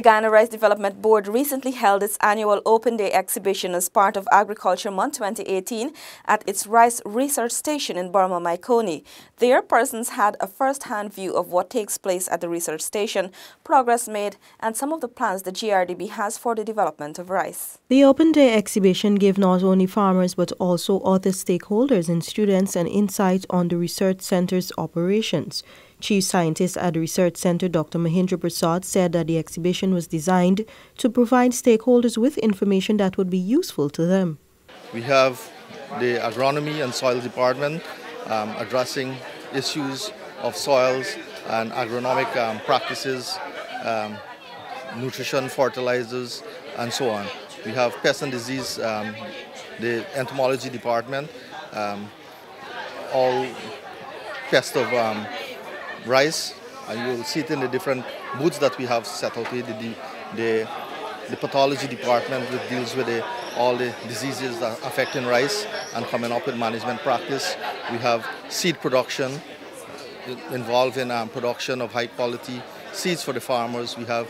The Guyana Rice Development Board recently held its annual Open Day exhibition as part of Agriculture Month 2018 at its rice research station in Burma, Maikoni. There, persons had a first-hand view of what takes place at the research station, progress made, and some of the plans the GRDB has for the development of rice. The Open Day exhibition gave not only farmers but also other stakeholders and students an insight on the research center's operations. Chief Scientist at the Research Center, Dr. Mahindra Prasad, said that the exhibition was designed to provide stakeholders with information that would be useful to them. We have the Agronomy and Soil Department addressing issues of soils and agronomic practices, nutrition, fertilizers, and so on. We have Pest and Disease, the Entomology Department, all pests of rice, and you'll see it in the different booths that we have set out here. The pathology department, which deals with all the diseases that affecting rice and coming up with management practice. We have seed production, involved in production of high quality seeds for the farmers. We have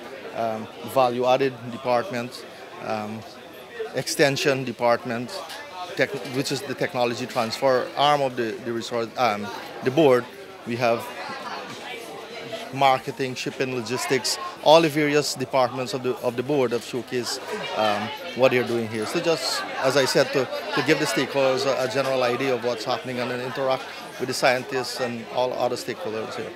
value added department, extension department, which is the technology transfer arm of the resource, the board. We have marketing, shipping, logistics, all the various departments of the board have showcased what they're doing here. So just, as I said, to give the stakeholders a general idea of what's happening and then interact with the scientists and all other stakeholders here.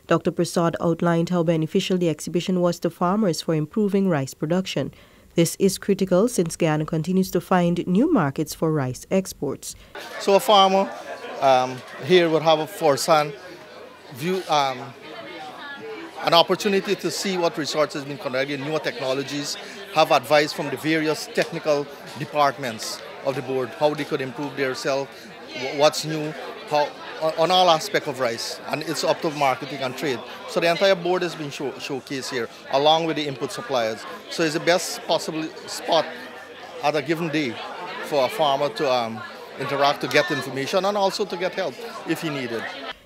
Dr. Prasad outlined how beneficial the exhibition was to farmers for improving rice production. This is critical since Guyana continues to find new markets for rice exports. So a farmer here would have a first-hand view, an opportunity to see what research has been conducted, newer technologies, have advice from the various technical departments of the board, how they could improve themselves, what's new, on all aspects of rice, and it's up to marketing and trade. So the entire board has been showcased here, along with the input suppliers. So it's the best possible spot at a given day for a farmer to interact, to get information, and also to get help if he needed.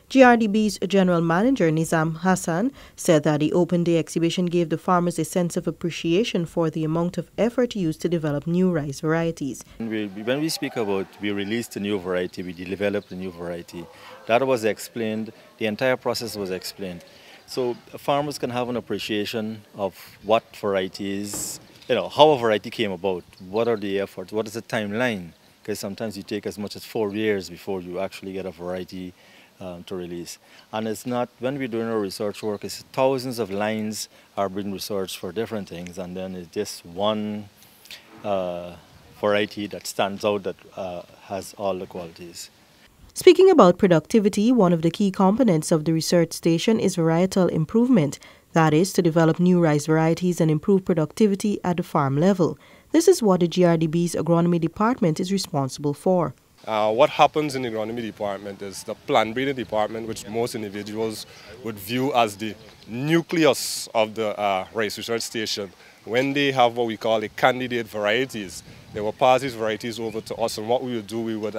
GRDB's General Manager Nizam Hassan said that the Open Day exhibition gave the farmers a sense of appreciation for the amount of effort used to develop new rice varieties. When we speak about we released a new variety, we developed a new variety, that was explained, the entire process was explained. So farmers can have an appreciation of what variety is, how a variety came about, what are the efforts, what is the timeline, because sometimes you take as much as 4 years before you actually get a variety to release. And it's not, when we're doing our research work, it's thousands of lines are being researched for different things, and then it's just one variety that stands out that has all the qualities. Speaking about productivity, one of the key components of the research station is varietal improvement. That is, to develop new rice varieties and improve productivity at the farm level. This is what the GRDB's Agronomy department is responsible for. What happens in the agronomy department is the plant breeding department, which most individuals would view as the nucleus of the rice research station. When they have what we call the candidate varieties, they will pass these varieties over to us, and what we would do, we would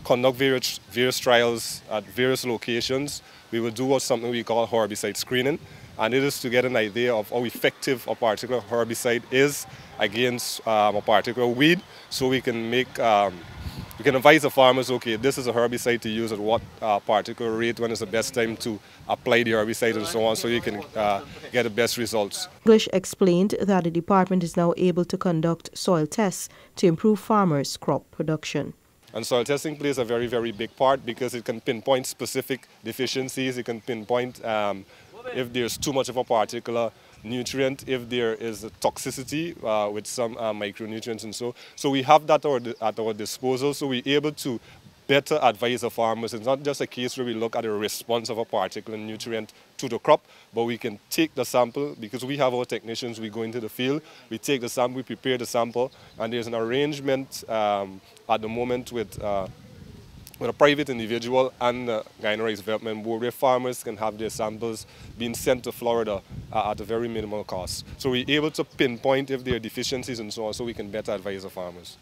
conduct various trials at various locations. We would do something we call herbicide screening, and it is to get an idea of how effective a particular herbicide is against a particular weed, so we can make we can advise the farmers, okay, this is a herbicide to use at what particular rate, when is the best time to apply the herbicide and so on, so you can get the best results. English explained that the department is now able to conduct soil tests to improve farmers' crop production. And soil testing plays a very, very big part because it can pinpoint specific deficiencies, it can pinpoint if there's too much of a particular nutrient, if there is a toxicity with some micronutrients and so. So we have that at our disposal, so we're able to better advise the farmers. It's not just a case where we look at the response of a particular nutrient to the crop, but we can take the sample, because we have our technicians, we go into the field, we take the sample, we prepare the sample, and there's an arrangement at the moment with a private individual and the Guyana Rice Development Board, where farmers can have their samples being sent to Florida at a very minimal cost. So we're able to pinpoint if there are deficiencies and so on, so we can better advise the farmers.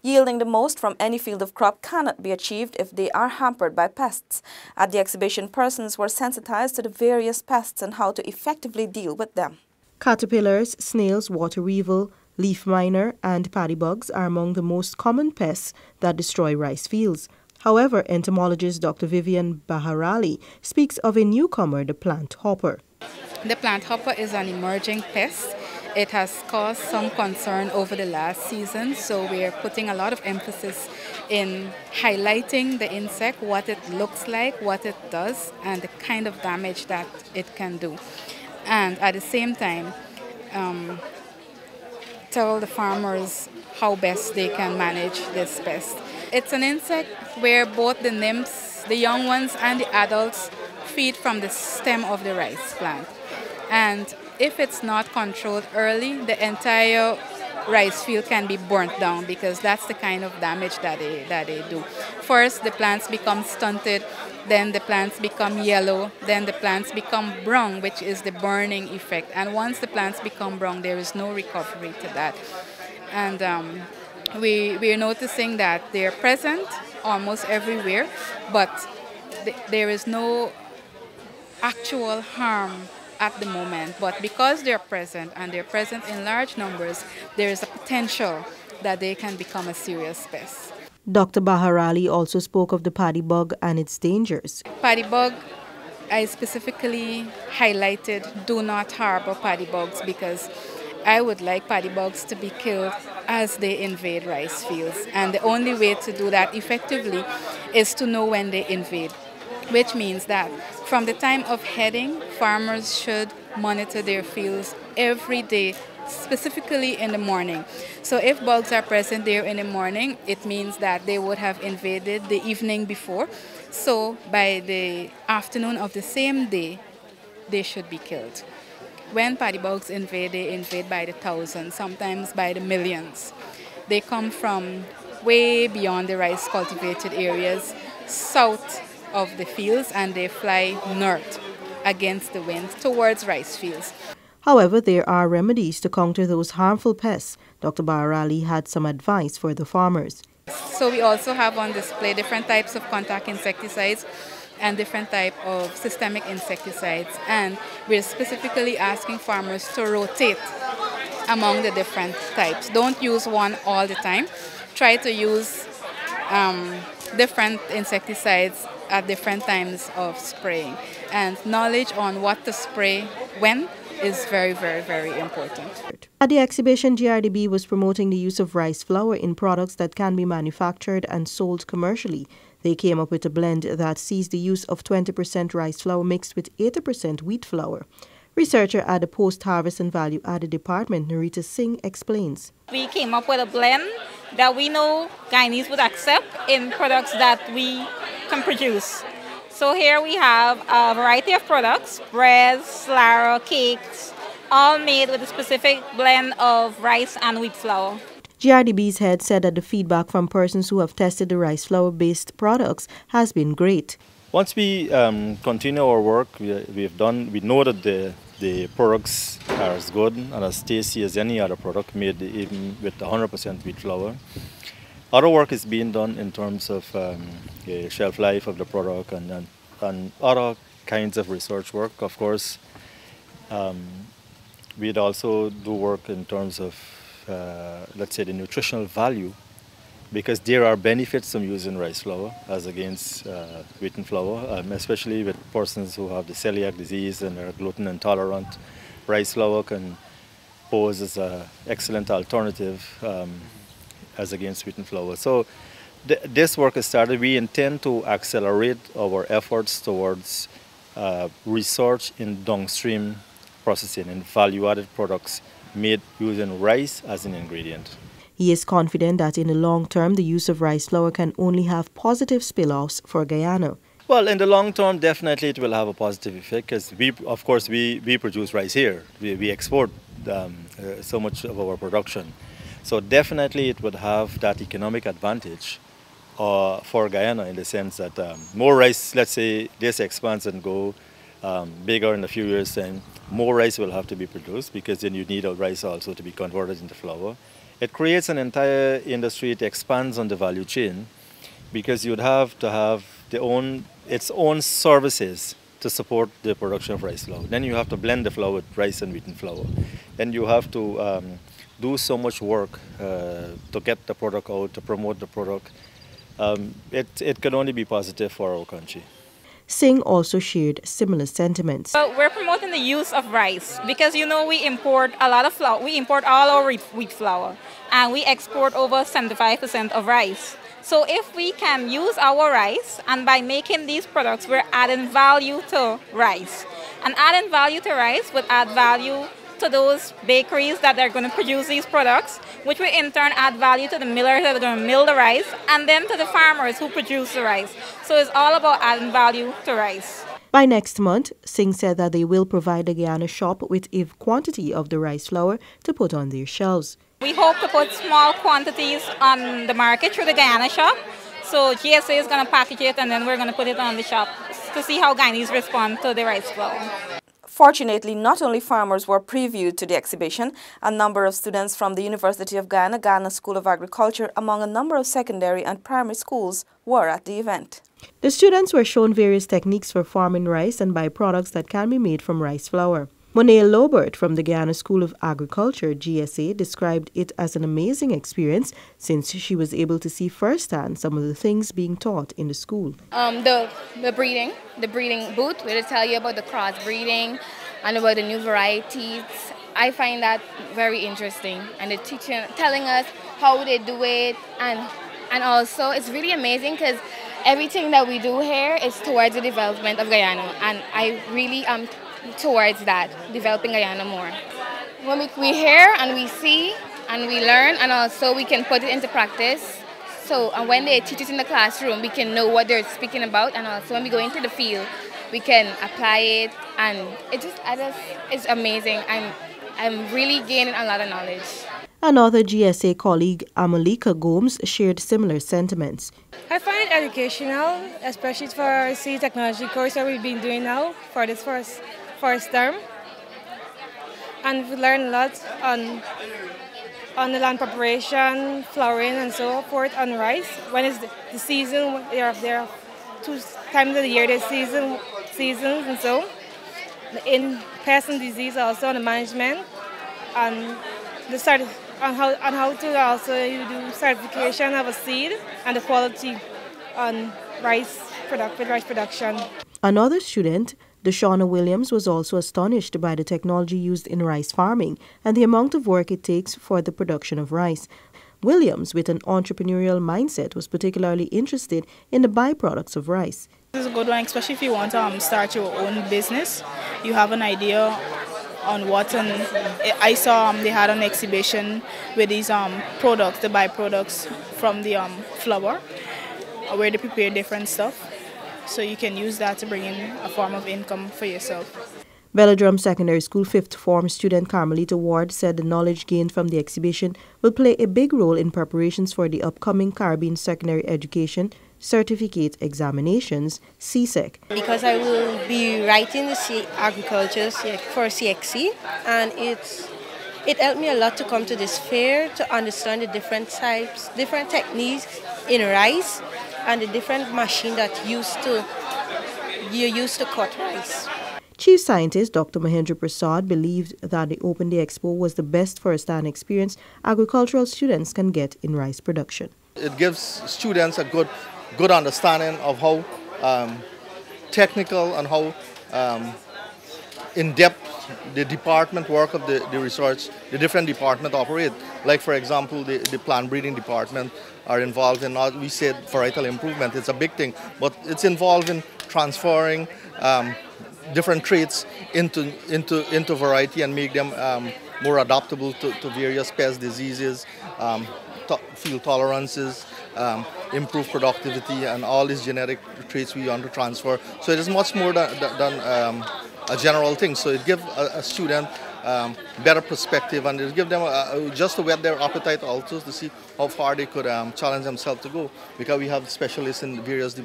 Yielding the most from any field of crop cannot be achieved if they are hampered by pests. At the exhibition, persons were sensitized to the various pests and how to effectively deal with them. Caterpillars, snails, water weevil, leaf miner, and paddybugs are among the most common pests that destroy rice fields. However, entomologist Dr. Vivian Baharali speaks of a newcomer, the plant hopper. The plant hopper is an emerging pest. It has caused some concern over the last season, so we're putting a lot of emphasis in highlighting the insect, what it looks like, what it does, and the kind of damage that it can do. And at the same time, tell the farmers how best they can manage this pest. It's an insect where both the nymphs, the young ones, and the adults feed from the stem of the rice plant. And if it's not controlled early, the entire rice field can be burnt down, because that's the kind of damage that they do. First, the plants become stunted, then the plants become yellow, then the plants become brown, which is the burning effect. And once the plants become brown, there is no recovery to that. And we're noticing that they're present almost everywhere, but there is no actual harm at the moment. But because they're present, and they're present in large numbers, there is a potential that they can become a serious pest. Dr. Baharali also spoke of the paddybug and its dangers. Paddybug, I specifically highlighted, do not harbor paddybugs, because I would like paddybugs to be killed as they invade rice fields. And the only way to do that effectively is to know when they invade, which means that from the time of heading, farmers should monitor their fields every day, specifically in the morning. So if bugs are present there in the morning, it means that they would have invaded the evening before. So by the afternoon of the same day, they should be killed. When paddybugs invade, they invade by the thousands, sometimes by the millions. They come from way beyond the rice cultivated areas, south of the fields, and they fly north against the wind towards rice fields. However, there are remedies to counter those harmful pests. Dr. Baharali had some advice for the farmers. So we also have on display different types of contact insecticides and different type of systemic insecticides, and we're specifically asking farmers to rotate among the different types. Don't use one all the time. Try to use different insecticides at different times of spraying, and knowledge on what to spray when is very, very, very important. At the exhibition, GRDB was promoting the use of rice flour in products that can be manufactured and sold commercially. They came up with a blend that sees the use of 20% rice flour mixed with 80% wheat flour. Researcher at the Post-Harvest and Value-Added Department, Narita Singh, explains. We came up with a blend that we know Guyanese would accept in products that we can produce. So here we have a variety of products, breads, slaw, cakes, all made with a specific blend of rice and wheat flour. GRDB's head said that the feedback from persons who have tested the rice flour-based products has been great. Once we continue our work, we know that the products are as good and as tasty as any other product made even with 100% wheat flour. Other work is being done in terms of the shelf life of the product and other kinds of research work. Of course, we'd also do work in terms of, let's say, the nutritional value, because there are benefits from using rice flour as against wheaten flour, especially with persons who have the celiac disease and are gluten intolerant. Rice flour can pose as an excellent alternative as against wheaten flour. So this work has started. We intend to accelerate our efforts towards research in downstream processing and value-added products made using rice as an ingredient. He is confident that in the long term, the use of rice flour can only have positive spill-offs for Guyana. Well, in the long term, definitely it will have a positive effect, because of course, we produce rice here. We export so much of our production. So definitely it would have that economic advantage for Guyana, in the sense that more rice, let's say this expands and go bigger in a few years, then more rice will have to be produced, because then you need rice also to be converted into flour. It creates an entire industry. It expands on the value chain, because you'd have to have its own services to support the production of rice flour. Then you have to blend the flour with rice and wheaten flour. Then you have to do so much work to get the product out, to promote the product. It can only be positive for our country. Singh also shared similar sentiments. So we're promoting the use of rice because we import a lot of flour. We import all our wheat flour and we export over 75% of rice. So if we can use our rice, and by making these products, we're adding value to rice. And adding value to rice would add value to those bakeries that are going to produce these products, which will in turn add value to the millers that are going to mill the rice, and then to the farmers who produce the rice. So it's all about adding value to rice. By next month, Singh said that they will provide the Guyana shop with a quantity of the rice flour to put on their shelves. We hope to put small quantities on the market through the Guyana shop. So GSA is going to package it, and then we're going to put it on the shop to see how Guyanese respond to the rice flour. Fortunately, not only farmers were previewed to the exhibition, a number of students from the University of Guyana, Guyana School of Agriculture, among a number of secondary and primary schools were at the event. The students were shown various techniques for farming rice and byproducts that can be made from rice flour. Monea Lobert from the Guyana School of Agriculture, GSA, described it as an amazing experience since she was able to see firsthand some of the things being taught in the school. The breeding booth, where they tell you about the crossbreeding and about the new varieties. I find that very interesting, and the teacher telling us how they do it, and also it's really amazing because everything that we do here is towards the development of Guyana, and I really am towards that, developing Guyana more. When we hear and we see and we learn, and also we can put it into practice. So and when they teach it in the classroom, we can know what they're speaking about, and also when we go into the field, we can apply it, and it's amazing. I'm really gaining a lot of knowledge. Another GSA colleague, Amalika Gomes, shared similar sentiments. I find it educational, especially for the seed technology course that we've been doing now for this first term. And we learn a lot on the land preparation, flowering, and so forth on rice. When it's the season, there are 2 times of the year there's seasons, and so in pest and disease also on the management, and on how to also do certification of a seed and the quality on rice production. Another student, Deshauna Williams, was also astonished by the technology used in rice farming and the amount of work it takes for the production of rice. Williams, with an entrepreneurial mindset, was particularly interested in the byproducts of rice. This is a good one, especially if you want to start your own business. You have an idea on what, and I saw they had an exhibition with these products, the byproducts from the flour, where they prepare different stuff. So you can use that to bring in a form of income for yourself. Belladrum Secondary School 5th form student Carmelita Ward said the knowledge gained from the exhibition will play a big role in preparations for the upcoming Caribbean Secondary Education Certificate Examinations, CSEC. Because I will be writing the agriculture for CXC, and it helped me a lot to come to this fair to understand the different types, different techniques in rice, and the different machine that you use to cut rice. Chief Scientist Dr. Mahendra Prasad believed that the Open Day Expo was the best first-hand experience agricultural students can get in rice production. It gives students a good understanding of how technical and how in-depth the department work of the research, the different departments operate. Like, for example, the plant breeding department are involved in, we said, varietal improvement. It's a big thing, but it's involved in transferring different traits into variety and make them more adaptable to various pest diseases, field tolerances, improve productivity, and all these genetic traits we want to transfer. So it is much more than a general thing. So it gives a student better perspective, and it gives them just to whet their appetite also to see how far they could challenge themselves to go. Because we have specialists in various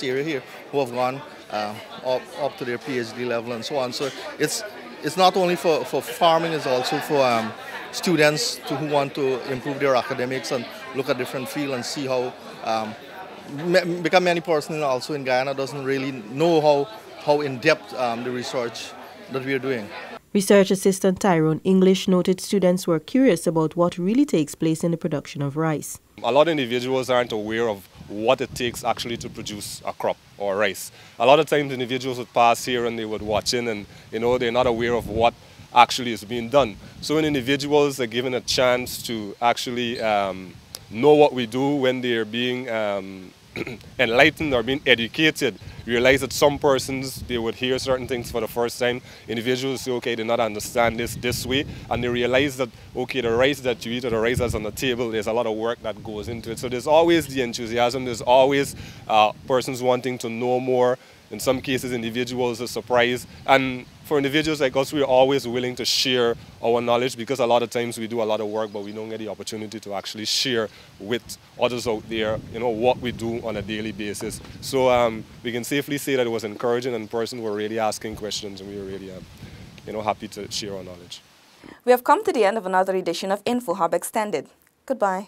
areas here who have gone up to their PhD level and so on. So it's not only for farming, it's also for students who want to improve their academics and look at different fields and see how, because many persons also in Guyana doesn't really know how in-depth the research that we are doing. Research assistant Tyrone English noted students were curious about what really takes place in the production of rice. A lot of individuals aren't aware of what it takes actually to produce a crop or rice. A lot of times individuals would pass here and they would watch in and they're not aware of what actually is being done. So when individuals are given a chance to actually know what we do, when they're being enlightened or being educated, realize that some persons, they would hear certain things for the first time. Individuals say, okay, they not understand this way, and they realize that, okay, the rice that you eat or the rice that's on the table, there's a lot of work that goes into it. So there's always the enthusiasm, there's always persons wanting to know more. In some cases, individuals are surprised. And for individuals like us, we're always willing to share our knowledge, because a lot of times we do a lot of work, but we don't get the opportunity to actually share with others out there, what we do on a daily basis. So we can safely say that it was encouraging, and persons were really asking questions, and we were really happy to share our knowledge. We have come to the end of another edition of InfoHub Extended. Goodbye.